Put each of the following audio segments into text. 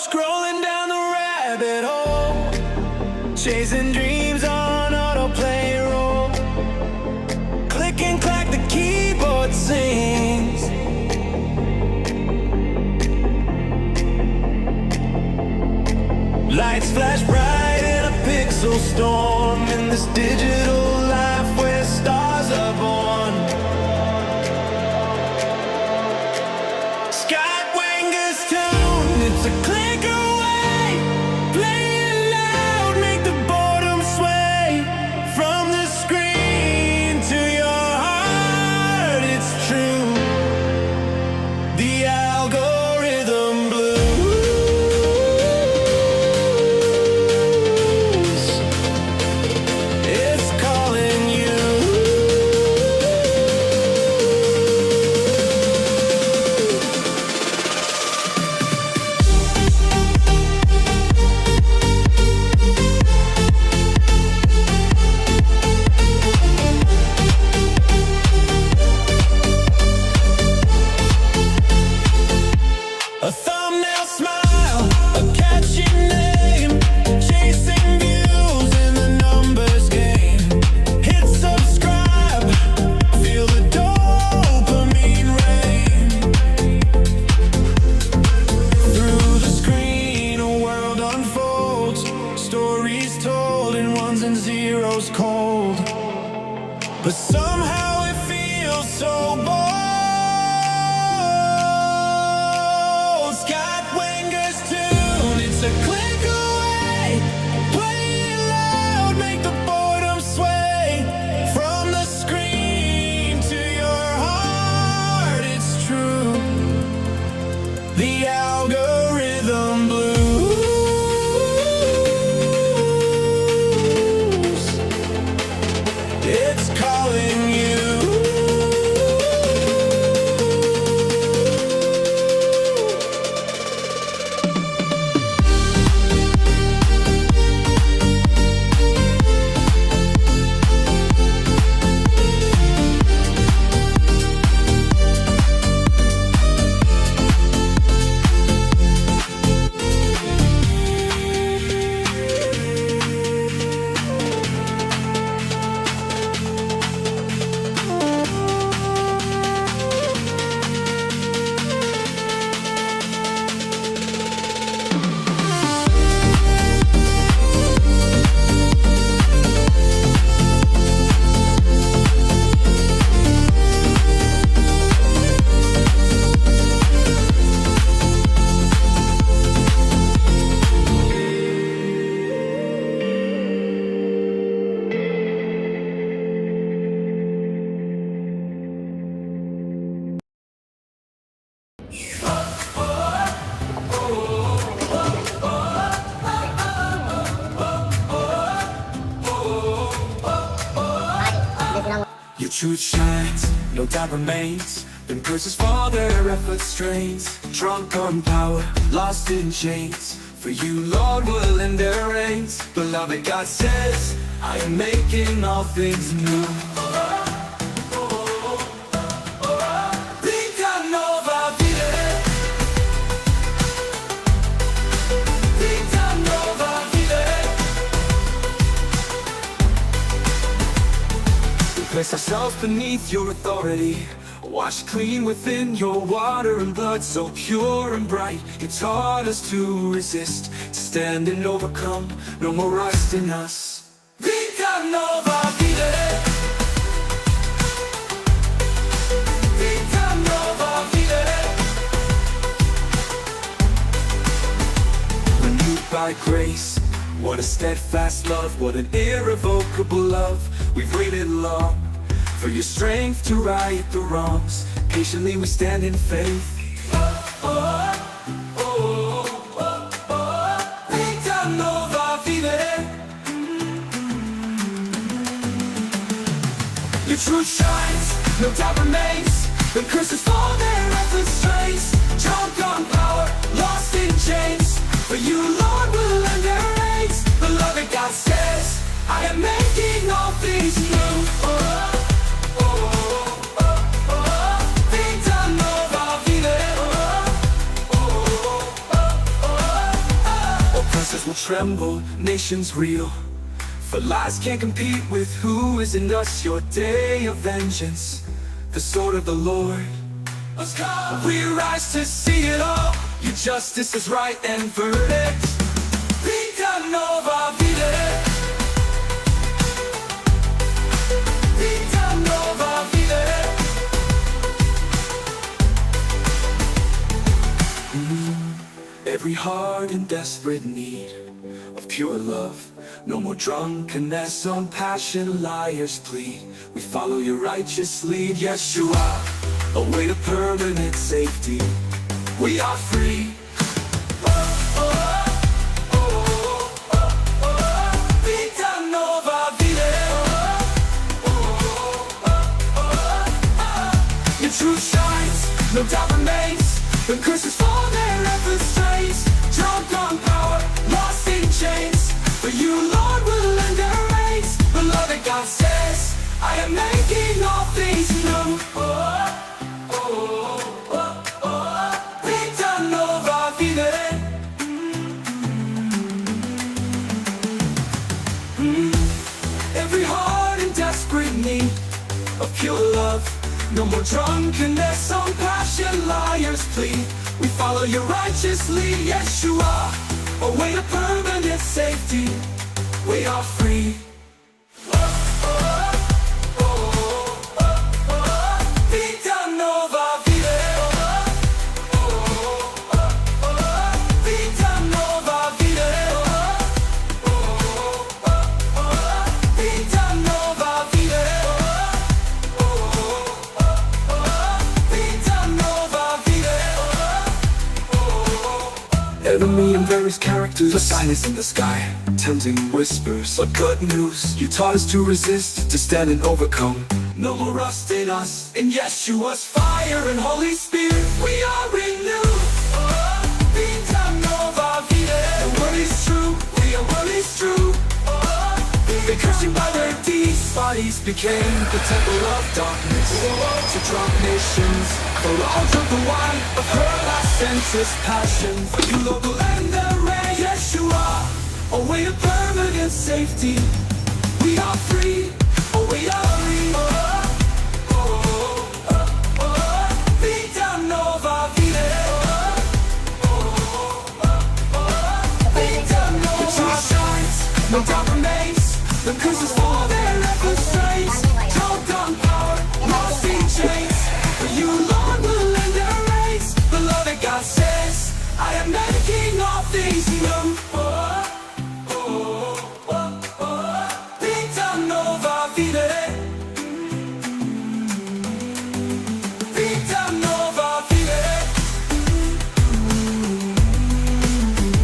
scrolling down the rabbit hole, chasing dreams on autoplay roll. Click and clack, the keyboard sings. Lights flash bright in a pixel storm, in this digital life where stars are born. Skywinger's tune, it's a click away. Play it loud, make the boredom sway. From the screen to your heart, it's true. The algorithm blues, it's calling you. A thumbnail smile, a catchy name, chasing views in the numbers game. Hit subscribe, feel the dopamine rain. Through the screen a world unfolds, stories told in ones and zeros cold. But somehow it feels so bold. Skywinger's tune, it's a click away. Play it loud, make the boredom sway. From the screen to your heart, it's true. The algorithm blues, it's calling you. Your truth shines, no doubt remains. Been curses for their effort strains. Drunk on power, lost in chains. For you, Lord, will end their reigns. Beloved, God says, I am making all things new. Vita nova vivere. Vita nova vivere. We place ourselves beneath your authority, washed clean within your water and blood, so pure and bright. You taught us to resist, to stand and overcome. No more rust in us. Vita nova vivere. Vita nova vivere. Renewed by grace, what a steadfast love, what an irrevocable love. We've waited long for your strength to right the wrongs. Patiently we stand in faith. Vita nova vivere. Your truth shines, no doubt remains. The curses for their efforts strains. Drunk on power, lost in chains. For you, Lord, will end their reigns. Beloved, God says, I am making all things new. Vita nova vivere. will tremble, nations reel. For lies can't compete with who is in us. Your day of vengeance, the sword of the Lord has come. We rise to see it all. Your justice is right and verdict. Vita nova vide. Vita nova vide. Every heart in desperate need of pure love. No more drunkenness on passion, liars plead. We follow your righteous lead, Yeshua. A way to permanent safety. We are free. Vita nova vide. Your truth shines, no doubt remains. The curses fall, their efforts trace. Drunk on power, lost in chains. But you, Lord, will lend a race. Beloved, God says, I am making all things new. Vita nova vide. Every heart in desperate need of pure love. No more drunkenness on passion, liars plead. We follow your righteous lead, Yeshua. A way to permanent safety. We are free. Vita nova vide. Vita nova vide. Vita nova vide. Vita nova vide. Enemy and various characters, the silence in the sky, tempting whispers, but good news. You taught us to resist, to stand and overcome. No more rust in us. In Yeshua's fire and Holy Spirit, we are renewed. Vita nova vide. The word is true, the word is true. They cursing by their deeds, bodies became the temple of darkness. To drunk nations, for all drunk the wine of her last senseless passion. For you, Lord, will end the rain, Yeshua. A way to permanent safety. We are free, oh we are free. Vita nova vide. Vita nova. The truth shines, no doubt remains. The curses fall, their efforts trace. Drunk on power, lost in chains. For you, Lord, will lend a race. Beloved, God says, I am making all things new. Vita nova vide. Vita nova vide.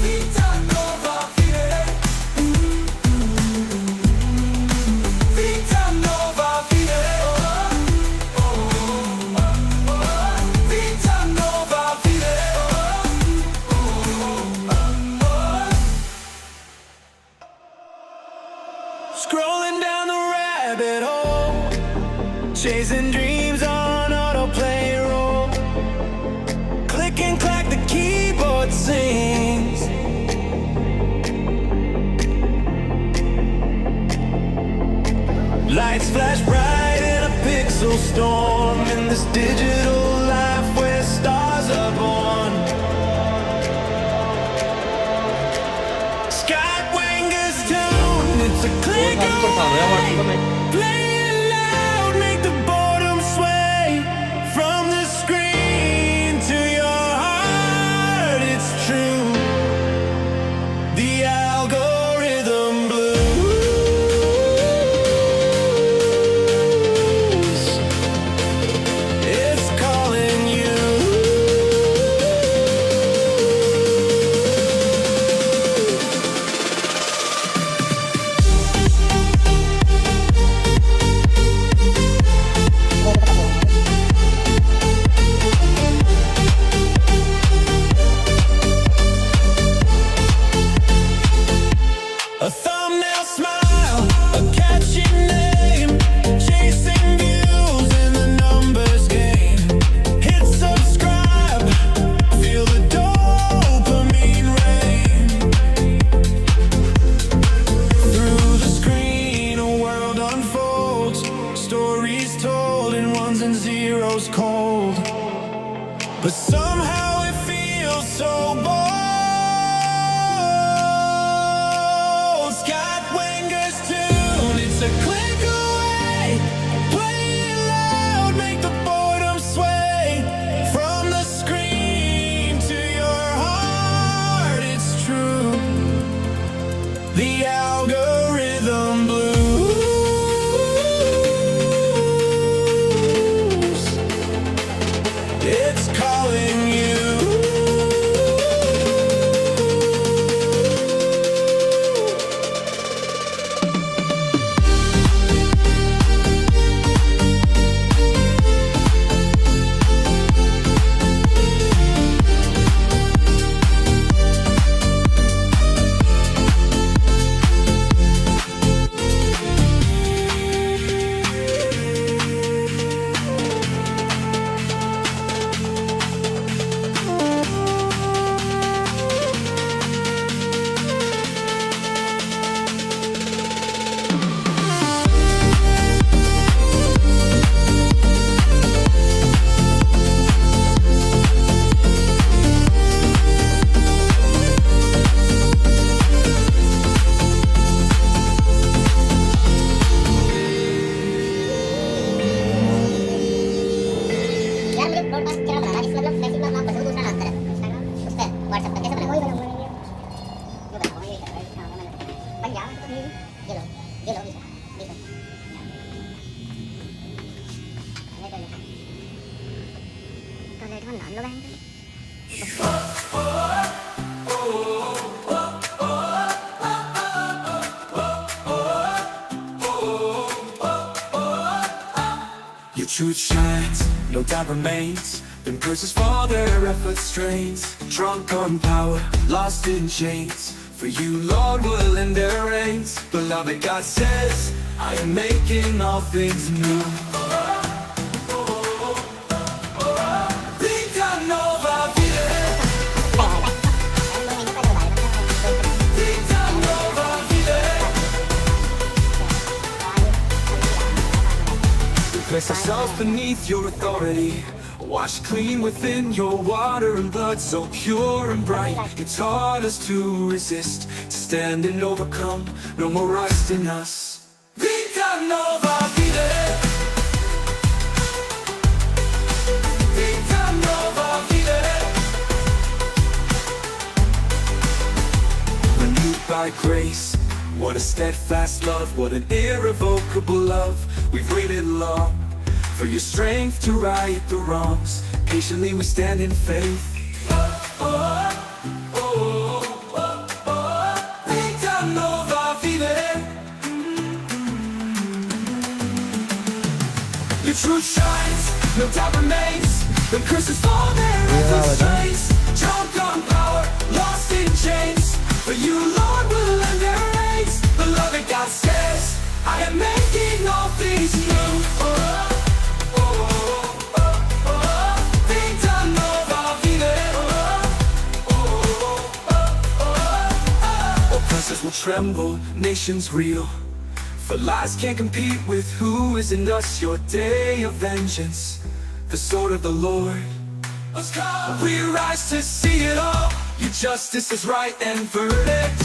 Vita nova vide. Vita nova vide. Vita nova vide. Scrolling down the rabbit hole, chasing dreams on autoplay roll. Click and clack, the keyboard sings. Lights flash bright in a pixel storm. In this digital life where stars are born. Skywinger's tune, it's a click away. Play it loud, make the boredom sway. From the screen to your heart, it's true. The algorithm blues is calling you. WhatsApp perché sempre voi non io pensavo io sbagliamo glielo dico con le donne lo vendono. Your truth shines, no doubt remains. Been curses for their efforts strains. Drunk on power, lost in chains. For you, Lord, will lend their reins. Beloved, God says, I am making all things new. Vita nova vide. Vita nova vide. We place ourselves beneath your authority. Washed clean within your water and blood, so pure and bright. You taught us to resist, to stand and overcome. No more rust in us. Vita nova vide. Vita nova vide. Renewed by grace, what a steadfast love, what an irrevocable love. We've waited long for your strength to right the wrongs. Patiently we stand in faith. Vita nova vide. Your truth shines, no doubt remains. The curses fall there as the strains. Drunk on power, lost in chains. But you, Lord, will lend their reins. Beloved, God says, I am making all things new. Oppressors will tremble, nations reel. For lies can't compete with who is in us. Your day of vengeance, the sword of the Lord. We rise to see it all. Your justice is right and verdict.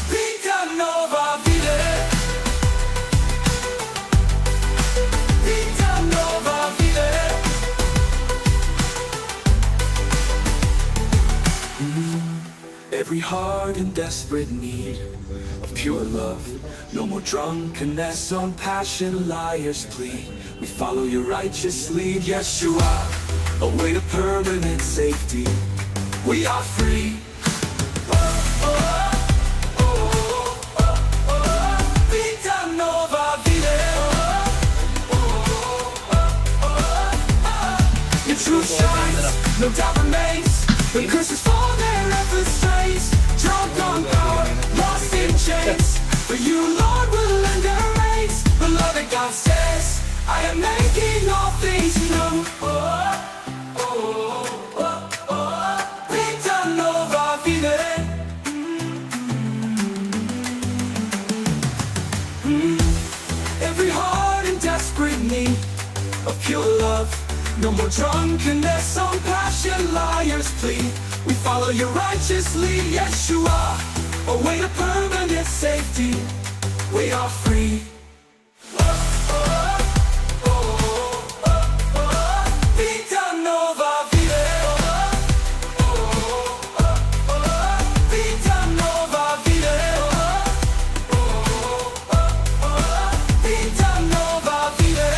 Vita nova vide. Vita nova vide. Every heart in desperate need of pure love. No more drunkenness on passion, liars plea. We follow your righteous lead, Yeshua. A way to permanent safety. We are free. Vita nova vide. Your truth shines, no doubt remains. The curses fall their efforts strains. Drunk on power, lost in chains. But you, Lord, will lend their reins. Beloved, God says, I am making all things new. Vita nova vide. Every heart in desperate need of pure love. No more drunkenness on passion, liars plead. We follow your righteous lead, Yeshua. A way to permanent safety. We are free. Vita nova vide. Vita nova vide. Vita nova vide.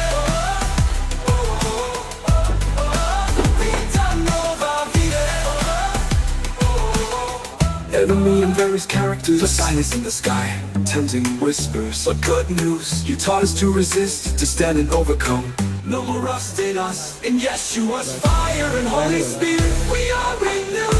Enemy and various characters, the silence in the sky, tempting whispers, but good news. You taught us to resist, to stand and overcome. No more rust in us. In Yeshua's fire and Holy Spirit, we are renewed.